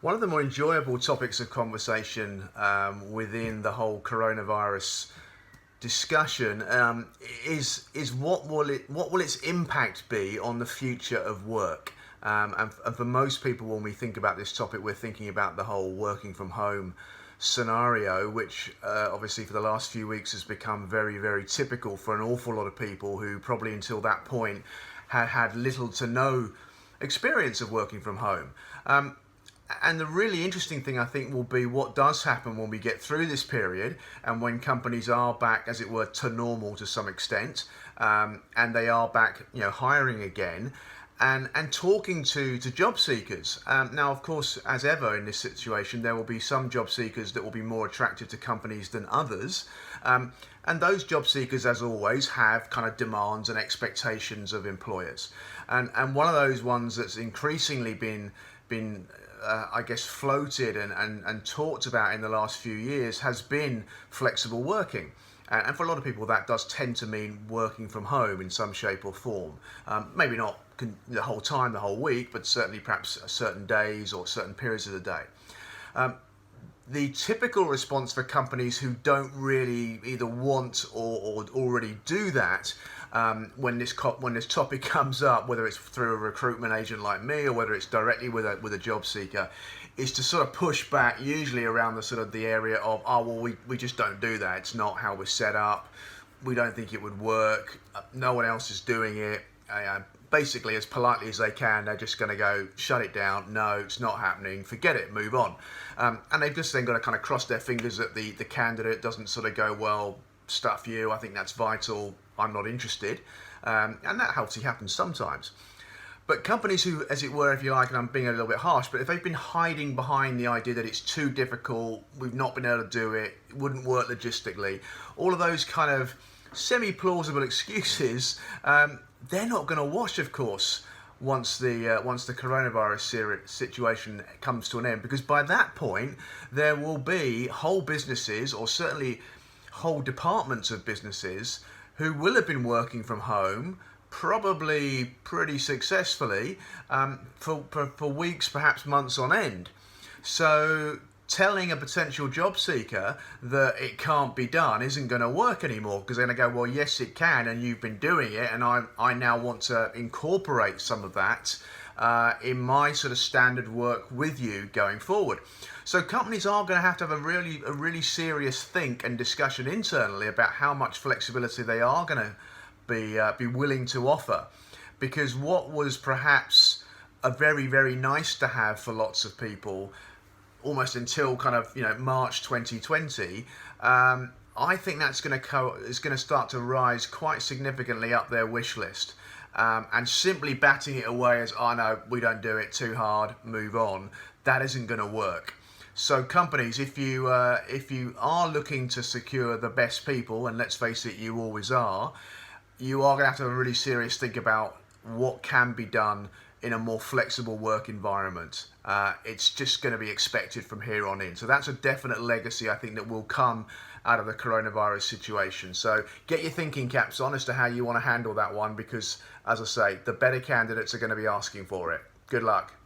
One of the more enjoyable topics of conversation within the whole coronavirus discussion is what will its impact be on the future of work? And for most people, when we think about this topic, we're thinking about the whole working from home scenario, which obviously for the last few weeks has become very, very typical for an awful lot of people who probably until that point had had little to no experience of working from home. And the really interesting thing, I think, will be what does happen when we get through this period and when companies are back, as it were, to normal to some extent, and they are back, hiring again. And talking to job seekers. Now, of course, as ever in this situation, there will be some job seekers that will be more attractive to companies than others. And those job seekers, as always, have kind of demands and expectations of employers. And one of those ones that's increasingly been I guess, floated and talked about in the last few years has been flexible working. And for a lot of people, that does tend to mean working from home in some shape or form. Maybe not the whole time, the whole week, but certainly perhaps certain days or certain periods of the day. The typical response for companies who don't really either want or already do that when this topic comes up, whether it's through a recruitment agent like me or whether it's directly with a job seeker, is to sort of push back, usually around the sort of the area of, oh well, we just don't do that. It's not how we're set up. We don't think it would work. No one else is doing it. Basically, as politely as they can, they're just going to go, shut it down. No, it's not happening. Forget it. Move on. And they've just then got to kind of cross their fingers that the candidate doesn't sort of go, well, stuff you. I think that's vital. I'm not interested. And that obviously happens sometimes. But companies who, as it were, if you like, and I'm being a little bit harsh, but if they've been hiding behind the idea that it's too difficult, we've not been able to do it, it wouldn't work logistically, all of those kind of semi-plausible excuses, they're not going to wash, of course, once the coronavirus situation comes to an end, because by that point there will be whole businesses, or certainly whole departments of businesses, who will have been working from home, probably pretty successfully, for weeks, perhaps months on end. So telling a potential job seeker that it can't be done isn't going to work anymore, because they're going to go, well, yes, it can, and you've been doing it, and I now want to incorporate some of that in my sort of standard work with you going forward. So companies are going to have a really serious think and discussion internally about how much flexibility they are going to be willing to offer, because what was perhaps a very, very nice to have for lots of people almost until kind of March 2020, I think that's going to start to rise quite significantly up their wish list. And simply batting it away as, oh no, we don't do it, too hard, move on, that isn't going to work. So companies, if you are looking to secure the best people, and let's face it, you always are, you are going to have a really serious think about what can be done in a more flexible work environment. It's just going to be expected from here on in. So that's a definite legacy, I think, that will come out of the coronavirus situation. So get your thinking caps on as to how you want to handle that one, because, as I say, the better candidates are going to be asking for it. Good luck.